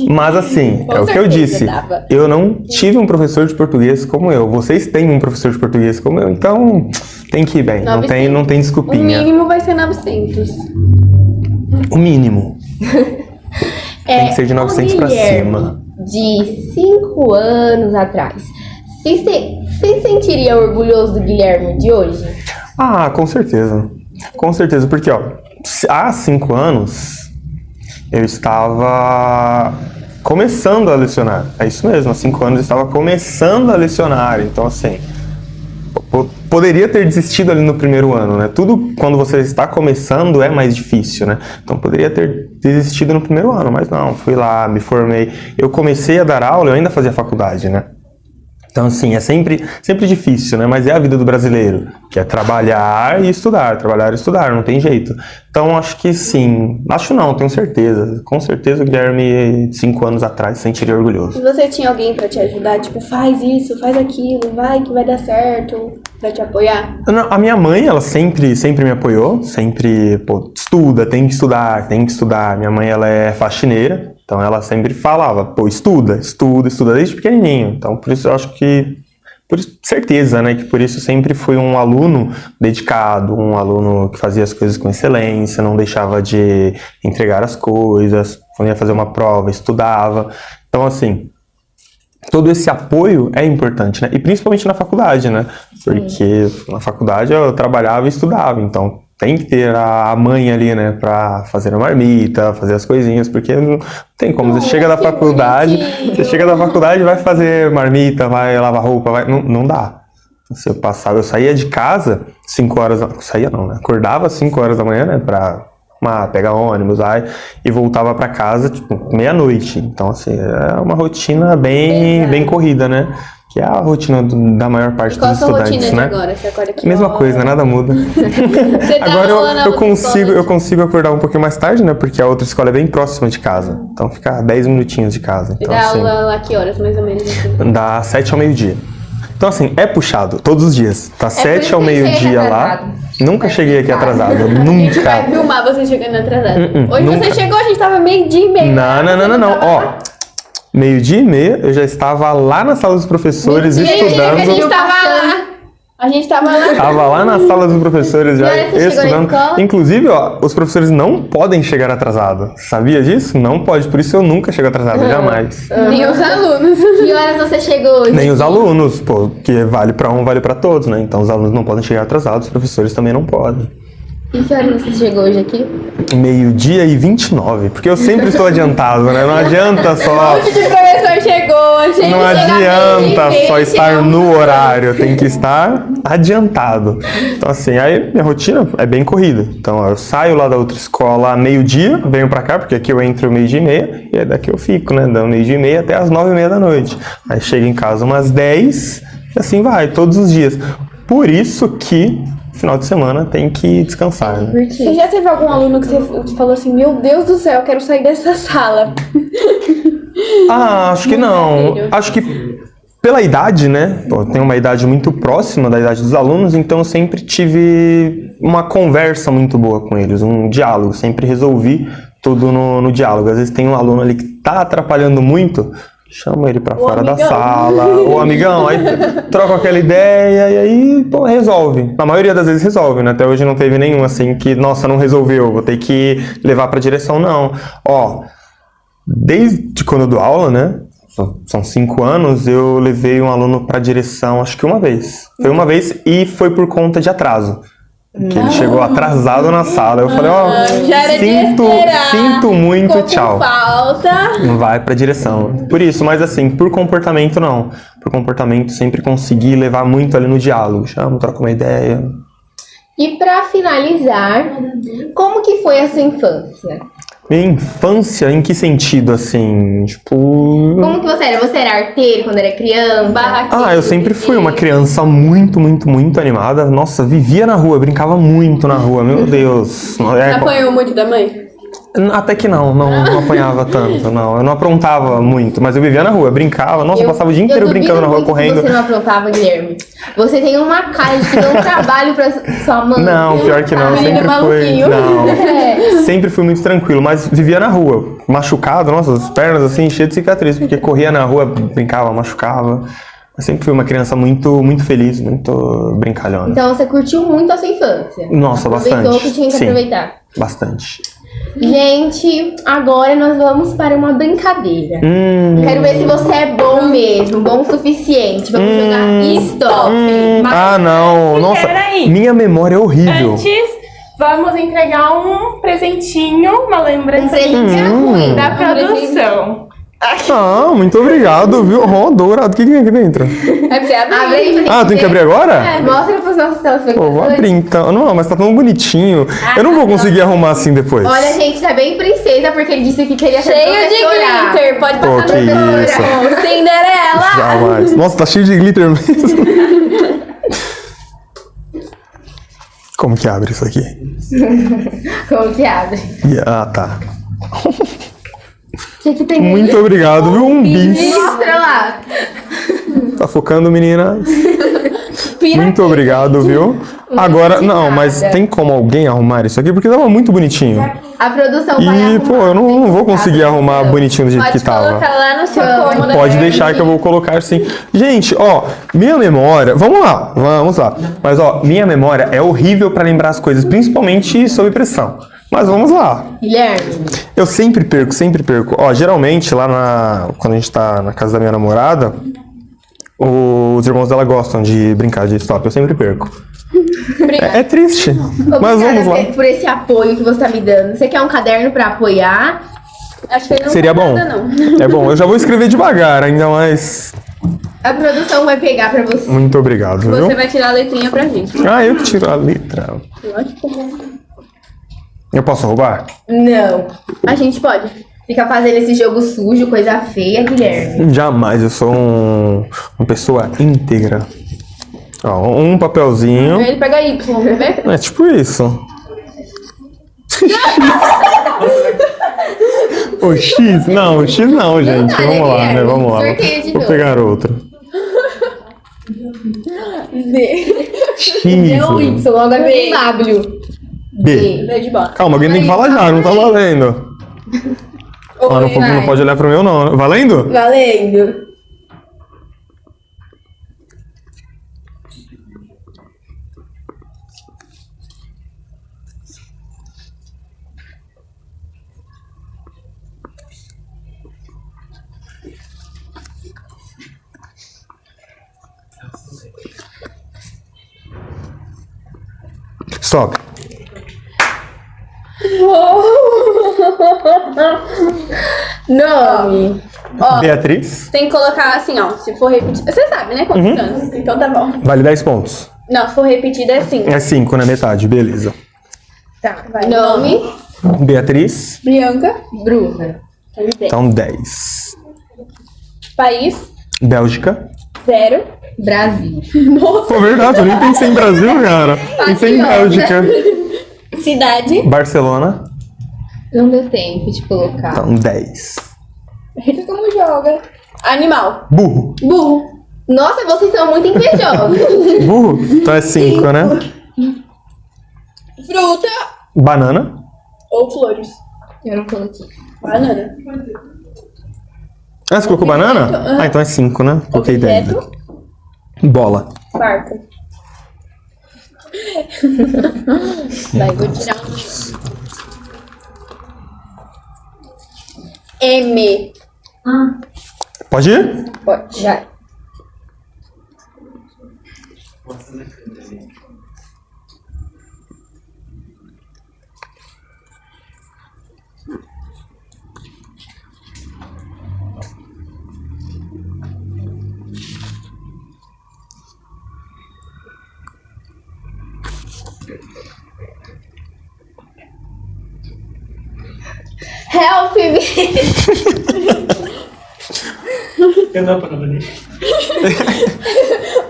Mas assim, é o que eu disse. Eu não tive um professor de português como eu. Vocês têm um professor de português como eu. Então, tem que ir bem. Não tem O desculpinha. mínimo vai ser 900. O mínimo. Tem que ser de 900 para cima. De 5 anos atrás. Você sentiria orgulhoso do Guilherme de hoje? Ah, com certeza. Com certeza, porque ó, há 5 anos eu estava começando a lecionar. É isso mesmo, há 5 anos eu estava começando a lecionar. Então, assim, poderia ter desistido ali no primeiro ano, né? Tudo quando você está começando é mais difícil, né? Então poderia ter desistido no primeiro ano, mas não, fui lá, me formei. Eu comecei a dar aula, eu ainda fazia faculdade, né? Então, assim, é sempre difícil, né? Mas é a vida do brasileiro, que é trabalhar e estudar, não tem jeito. Então, acho que sim. Acho não, tenho certeza. Com certeza o Guilherme, 5 anos atrás, se sentiria orgulhoso. E você tinha alguém pra te ajudar? Tipo, faz isso, faz aquilo, vai que vai dar certo, pra te apoiar? A minha mãe, ela sempre me apoiou, sempre, pô, estuda, tem que estudar. Minha mãe, ela é faxineira. Então ela sempre falava, pô, estuda desde pequenininho. Então por isso eu acho que, por certeza, né, que por isso eu sempre fui um aluno dedicado, um aluno que fazia as coisas com excelência, não deixava de entregar as coisas, quando ia fazer uma prova, estudava. Então assim, todo esse apoio é importante, né, e principalmente na faculdade, né, porque na faculdade eu trabalhava e estudava, então tem que ter a mãe ali, né, pra fazer a marmita, fazer as coisinhas, porque não tem como. Você chega da faculdade, vai fazer marmita, vai lavar roupa, não dá. Eu saía de casa 5 horas, acordava às 5 horas da manhã, né, pra pegar ônibus, e voltava pra casa, tipo, meia-noite. Então, assim, é uma rotina bem corrida, né? Que é a rotina da maior parte dos estudantes, Qual a sua rotina né? de agora? Você acorda aqui? Mesma coisa, né? Nada muda. Agora eu consigo acordar um pouquinho mais tarde, né? Porque a outra escola é bem próxima de casa. Então fica 10 minutinhos de casa. E Então, dá assim, aula lá que horas, mais ou menos? Assim? dá 7 ao meio-dia. Então, assim, é puxado todos os dias. Tá 7 ao por isso que meio-dia chega lá. atrasado. Nunca cheguei aqui atrasado. A gente vai Nunca. filmar você chegando atrasado. Hoje nunca. você chegou, a gente tava meio-dia e meio. Não. Ó, meio-dia e meia, eu já estava lá na sala dos professores estudando. A gente tava lá. Tava lá na sala dos professores já E olha, você chegou na estudando. escola? Inclusive, ó, os professores não podem chegar atrasado. Sabia disso? Não pode. Por isso eu nunca chego atrasado, jamais. Nem os alunos. Que horas você chegou hoje? Nem os alunos, pô, que vale pra um, vale pra todos, né? Então os alunos não podem chegar atrasados, os professores também não podem. E que horas você chegou hoje aqui? 12:29, porque eu sempre estou adiantado, né? Não adianta só. O professor chegou, a gente Não adianta só estar no horário, tem que estar adiantado. Então, assim, aí minha rotina é bem corrida. Então, eu saio lá da outra escola meio-dia, venho pra cá, porque aqui eu entro 12:30, e aí daqui eu fico, né? Da 12:30 até as 9:30 da noite. Aí chego em casa umas 10, e assim vai, todos os dias. Por isso que final de semana tem que descansar, né? Você já teve algum aluno que você falou assim, meu Deus do céu, eu quero sair dessa sala? Acho que não. Acho que pela idade, né? Pô, eu tenho uma idade muito próxima da idade dos alunos, então eu sempre tive uma conversa muito boa com eles, um diálogo. Sempre resolvi tudo no diálogo. Às vezes tem um aluno ali que tá atrapalhando muito, chama ele pra fora da sala, ô amigão, aí troca aquela ideia e aí, pô, resolve. Na maioria das vezes resolve, né? Até hoje não teve nenhum assim que, nossa, não resolveu, vou ter que levar pra direção, não. Ó, desde quando eu dou aula, né? São 5 anos, eu levei um aluno pra direção, acho que uma vez. Foi uma vez e foi por conta de atraso. Que ele chegou atrasado na sala. Eu falei, ó, Já era de esperar. sinto muito, Ficou com tchau. falta. Vai pra direção. Por isso, mas assim, por comportamento não. Por comportamento sempre consegui levar muito ali no diálogo. Chamo, troca uma ideia. E pra finalizar, como que foi a sua infância? Minha infância, em que sentido, assim? Tipo... Como que você era? Você era arteiro quando era criança? Barraquinho. eu sempre fui uma criança muito animada. Nossa, vivia na rua, brincava muito na rua, meu Deus. Apanhou muito da mãe? Até que não apanhava tanto, não. Eu não aprontava muito, mas eu vivia na rua, brincava. Nossa, eu passava o dia inteiro brincando na rua, correndo. Você não aprontava, Guilherme. Você tem uma cara de que deu um trabalho pra sua mãe. Não, pior que não, sempre fui. Não, sempre fui muito tranquilo, mas vivia na rua, machucado, nossa, as pernas assim, cheias de cicatriz, porque corria na rua, brincava, machucava. Eu sempre fui uma criança muito feliz, muito brincalhona. Então você curtiu muito a sua infância. Nossa, Aproveitou bastante. que tinha que Sim, aproveitar. bastante. Gente, agora nós vamos para uma brincadeira. Quero ver se você é bom mesmo, bom o suficiente. Vamos jogar stop. Não, nossa, peraí. minha memória é horrível. Antes, vamos entregar um presentinho, uma lembrança Um presente ruim. da produção. Muito obrigado, viu? Dourado, o que tem aqui dentro? É pra você abrir. Abre aí pra gente Ah, tem que ver. abrir agora? É, mostra pros nossos Pô, telespectadores. vou abrir então. Não, mas tá tão bonitinho. Eu não vou conseguir arrumar assim depois. Olha, gente, tá bem princesa, porque ele disse que queria ser Cheio de professora. glitter. Pode Pô, passar que no isso. professora. Cinderela. Jamais. Nossa, tá cheio de glitter mesmo. Como que abre isso aqui? Como que abre? Ah, tá. O que tem Muito obrigado, viu? Um bis. Mostra lá. Tá focando, meninas? Muito obrigado, viu? Agora, não, mas tem como alguém arrumar isso aqui? Porque tava muito bonitinho. A produção vai E, arrumar. pô, eu não vou conseguir arrumar bonitinho do jeito Pode que tava. colocar lá no seu cômodo. Pode deixar que eu vou colocar assim. Gente, ó, minha memória. Vamos lá. Mas, ó, minha memória é horrível pra lembrar as coisas, principalmente sob pressão. Mas vamos lá. Guilherme. Eu sempre perco. Ó, geralmente quando a gente tá na casa da minha namorada, os irmãos dela gostam de brincar de stop. Eu sempre perco. É triste. Mas vamos lá. Obrigada por esse apoio que você tá me dando. Você quer um caderno pra apoiar? Acho que ele não Seria faz bom. nada, não. É bom, eu já vou escrever devagar, ainda mais. A produção vai pegar pra você. Muito obrigado, viu? Você vai tirar a letrinha pra gente. Ah, eu que tiro a letra. Eu posso roubar? Não. A gente pode. Fica fazendo esse jogo sujo, coisa feia, Guilherme. Jamais, eu sou uma pessoa íntegra. Ó, um papelzinho. Ele pega Y, quer ver? É tipo isso. O X? Não, o X não, gente. dá, né, Vamos lá, né? Guilherme? Vamos lá. Sorteia de Vou novo. pegar outro. X. Deu Y, agora vem W. B. B de bola. Calma, alguém tem que falar já, não tá valendo. Ah, não pode olhar pro meu, não. Valendo? Valendo. Stop. Nome. Ó, Beatriz. tem que colocar assim, ó. Se for repetir. Você sabe, né? Quantos anos? Então tá bom. Vale 10 pontos. Não, se for repetido é 5. É 5 na metade, beleza. Tá, vai. Nome. Beatriz. Bianca. Bruna. Então 10. País. Bélgica. 0. Brasil. Pô, verdade, eu nem pensei em Brasil, cara. Pensei em Bélgica. Cidade. Barcelona. Não deu tempo de colocar. Então 10. Eita, como joga. Animal. Burro. Burro. Nossa, vocês são muito invejosos. Burro? Então é 5, né? Fruta. Banana. Ou flores. Eu não coloquei. Banana. Ah, você colocou banana? Ah, então é 5, né? Coloquei 10. Objeto. Bola. Barco. Vai, vou tirar um. M. Pode ir? Pode. Vai. Help me!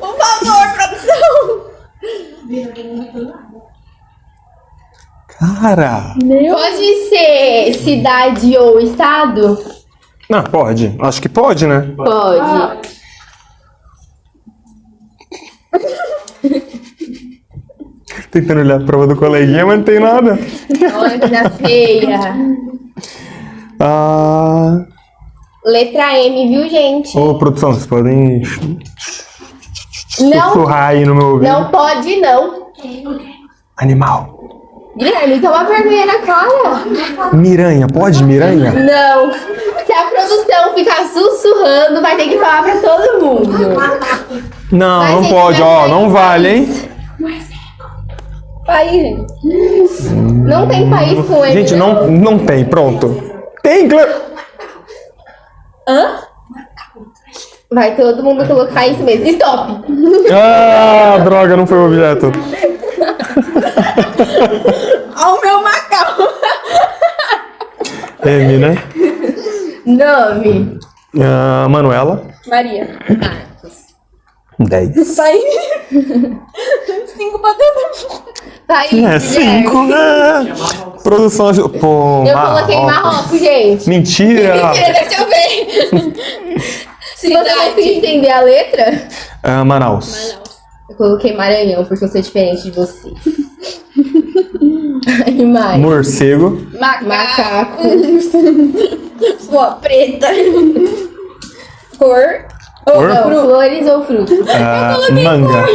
Por favor, produção. Cara. Pode ser cidade ou estado? Não, pode. Acho que pode, né? Pode. Tentando olhar a prova do coleguinha, mas não tem nada. Olha que coisa feia. Ah. Letra M, viu, gente? Ô, produção, vocês podem Não, sussurrar aí no meu ouvido. não pode, não. Animal. Guilherme, toma vergonha na cara. Miranha, pode, miranha? Não. Se a produção ficar sussurrando, vai ter que falar pra todo mundo. Não, Mas, não gente, pode, ó, vai não ter vale, hein? País, gente. Não tem país com M. Gente, não tem, pronto. Tem, Hã? Vai todo mundo colocar isso mesmo. Stop! Ah, droga, não foi o objeto. Ó o meu macaco. M, né? Nome. Manuela. Maria. 10. Vai. 5 batendo. Thaís, É, Guilherme. 5. Produção. Pô, Eu coloquei Marrocos, gente. Mentira! Mentira, deixa eu ver. Se você conseguir entender a letra, Manaus. eu coloquei Maranhão, porque eu sou diferente de você. Animais. Morcego. Macaco. Sua preta. Cor. Cor? Não, flores ou frutas? Manga.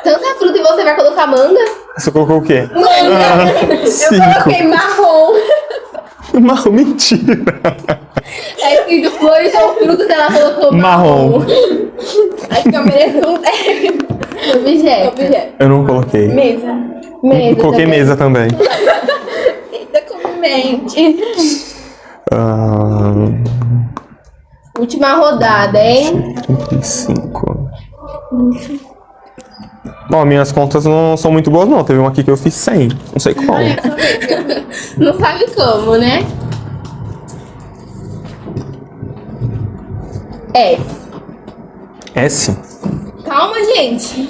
Tanta fruta e você vai colocar manga? Você colocou o quê? Eu 5. coloquei marrom. Marrom, mentira. Tá escrito flores ou frutas, ela colocou Marrom. Acho que eu mereço um 10. Objeto. Objeto. Eu não coloquei. Mesa. Mesa. Coloquei também. mesa também. Eita, como mente. Última rodada, hein? 35. Bom, minhas contas não são muito boas, não. Teve uma aqui que eu fiz 100. Não sei como. Não sabe como, né? S. S? Calma, gente.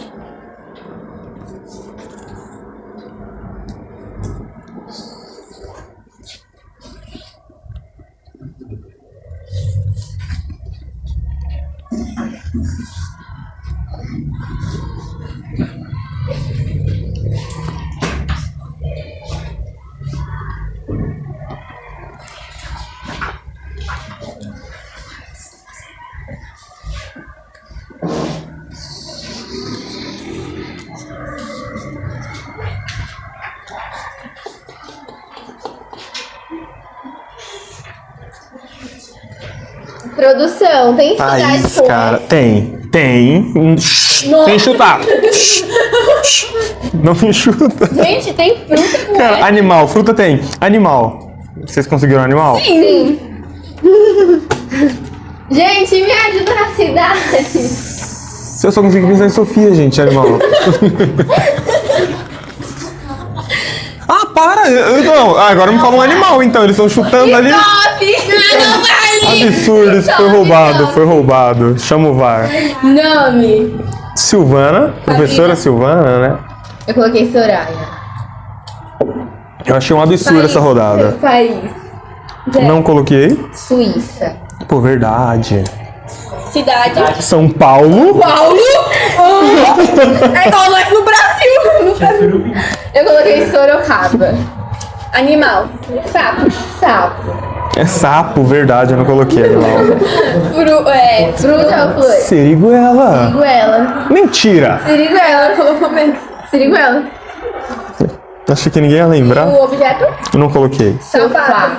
Produção, tem dificuldade Thaís, com cara. S? Tem. Sem chutar. Não me chuta. Gente, tem fruta com Cara, S? animal. Fruta tem. Animal. Vocês conseguiram animal? Sim. Gente, me ajuda na cidade. Se eu só conseguir pensar em Sofia, gente, animal. Para! Não, agora me fala um animal, então. Eles estão chutando ali. Não vale! Absurdo, isso foi roubado, foi roubado. Chama o VAR. Nome. Silvana, professora Silvana, né? Eu coloquei Soraya. Eu achei um absurdo essa rodada. País. Não coloquei. Suíça. Pô, verdade. Cidade. São Paulo. Paulo. É igual nós no Brasil. Eu coloquei Sorocaba. Animal. Sapo. Sapo. É sapo, verdade, eu não coloquei animal. Fruta ou flor? Siriguela. Siriguela. Mentira. Siriguela. Colocou menos. Siriguela. Achei que ninguém ia lembrar. O objeto. Eu não coloquei. Sofá.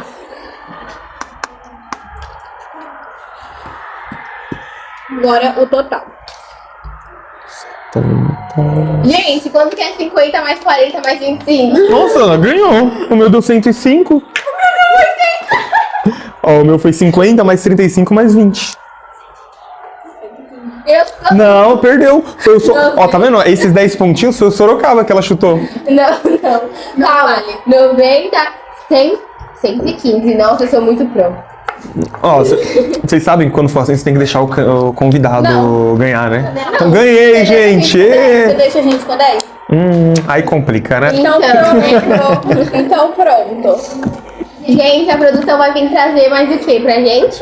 Agora o total. Gente, quanto que é 50 mais 40 mais 25? Nossa, ela ganhou. O meu deu 105. O meu deu 80. Ó, o meu foi 50 mais 35 mais 20. Eu sou... Não, perdeu. Foi o Ó, tá vendo? Esses 10 pontinhos foi o Sorocaba que ela chutou. Não. Calma. vale. 90, 100, 115. Nossa, eu sou muito pro. Ó, vocês sabem que quando for assim, você tem que deixar o convidado Não. ganhar, né? Não. Então ganhei, Você gente! deixa a gente com 10? Aí complica, né? Então pronto. Então pronto. Gente, a produção vai vir trazer mais o que pra gente?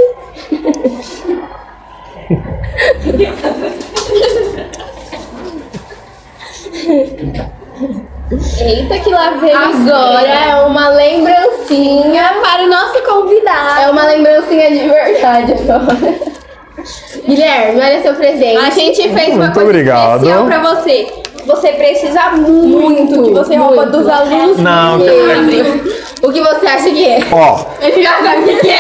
Eita, que lá vem. Agora é uma lembrancinha. Para o nosso convidado. É uma lembrancinha de verdade agora. Guilherme, olha seu presente. A gente fez uma Muito coisa obrigado. especial pra você. Você precisa muito que você rouba dos alunos. Não, O que você acha que é? ó, Ele já sabe o que é.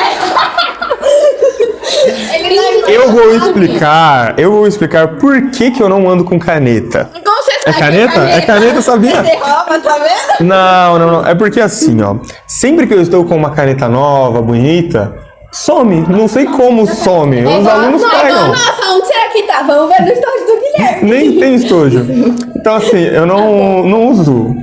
Ele sabe. eu vou explicar por que eu não ando com caneta. Como você É sabe? caneta? É caneta, sabia? Você rouba, tá vendo? Não. É porque assim, ó. Sempre que eu estou com uma caneta nova, bonita, some. Não sei como some. Os alunos pegam. Nossa, onde será que tá? Vamos ver no estojo do Guilherme. Nem tem estojo. Então, assim, eu não uso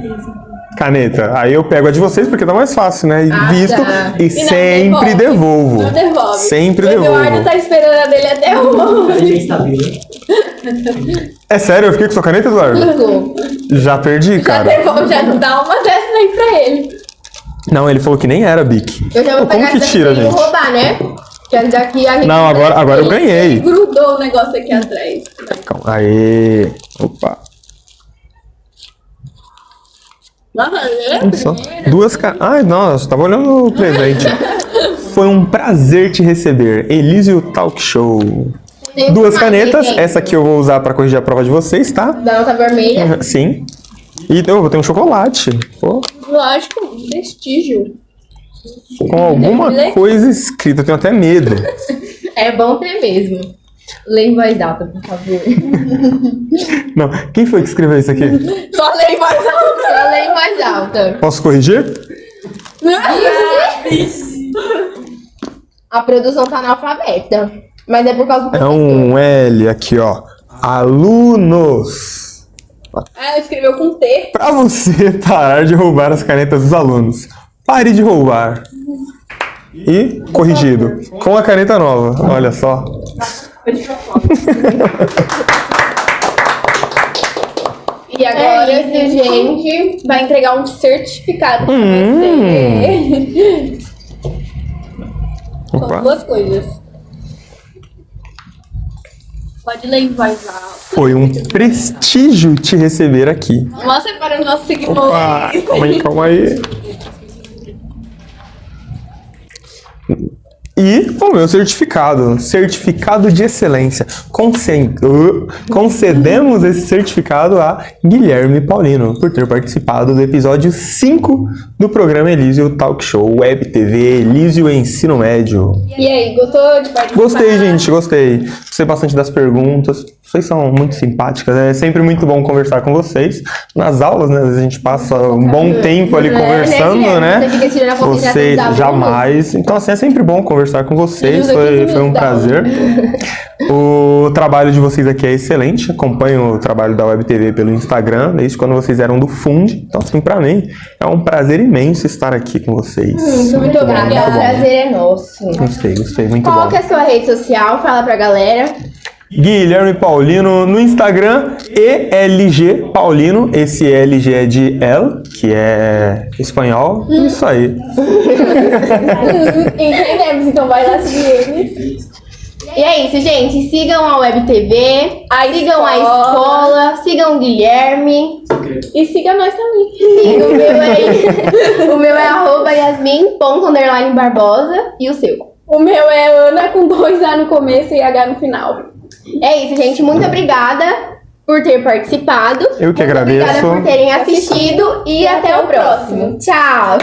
caneta. Aí eu pego a de vocês porque dá mais fácil, né? E visto e não sempre devolvo. Não devolve. Sempre o devolvo. Eduardo tá esperando a dele até hoje. É sério, eu fiquei com sua caneta, Eduardo? Já perdi, Já cara. devolve, já dá uma dessas aí pra ele. Não, ele falou que nem era Bic. Eu já vou Como pegar que essa tira, daqui e gente? roubar, né? Que essa daqui a gente... Não, agora eu ganhei. Ele grudou o negócio aqui atrás. Calma. Aê. Opa. Só duas canetas. Ai, nossa, tava olhando o presente. Foi um prazer te receber. Elísio Talk Show. Tem Duas mais, canetas. gente. Essa aqui eu vou usar pra corrigir a prova de vocês, tá? Da nota vermelha. Sim. E eu vou ter um chocolate. Pô, Lógico, um vestígio. com alguma coisa escrita. Eu tenho até medo. É bom ter mesmo. Lê em voz alta, por favor. Não, quem foi que escreveu isso aqui? Só lei mais alto. Só lê em voz alta. Posso corrigir? A produção tá analfabeta. Mas é por causa do É um L aqui, ó. Alunos. Ah, escreveu com T. Pra você parar de roubar as canetas dos alunos, pare de roubar. E corrigido. Com a caneta nova. Olha só. E agora É isso, gente. vai entregar um certificado pra você. São Opa. duas coisas. Pode ler em voz alta. Foi um prestígio te receber aqui. Mostra para os nossos seguidores. Opa, calma aí. E o meu certificado. Certificado de excelência. Concedemos esse certificado a Guilherme Paulino por ter participado do episódio 5 do programa Elísio Talk Show Web TV Elísio Ensino Médio. E aí, gostou de participar? Gostei, gente, gostei. Gostei bastante das perguntas. Vocês são muito simpáticas. É sempre muito bom conversar com vocês. Nas aulas, né? Às vezes a gente passa um bom tempo ali conversando, né? Você fica tirando a concentração Vocês dos alunos. jamais. Então, assim, é sempre bom conversar com vocês. Ajuda 15 Foi um minutos da prazer. O trabalho de vocês aqui é excelente. Acompanho o trabalho da Web TV pelo Instagram, desde quando vocês eram do Fund. Então, assim, pra mim, é um prazer imenso estar aqui com vocês. Muito obrigada. muito O bom. prazer é nosso. Gostei, muito Qual bom. que é a sua rede social? Fala pra galera. Guilherme Paulino no Instagram, ELG Paulino. Esse LG é de L, que é espanhol. Isso aí. Entendemos, então vai lá seguir eles. E é isso, gente. Sigam a Web TV, A sigam a escola, sigam o Guilherme. E siga nós também. E o meu é @yasmin._barbosa. E o seu? O meu é Ana com 2A no começo e H no final. É isso, gente. Muito obrigada por ter participado. Eu que Muito agradeço. Obrigada por terem assistido e até o próximo. Tchau!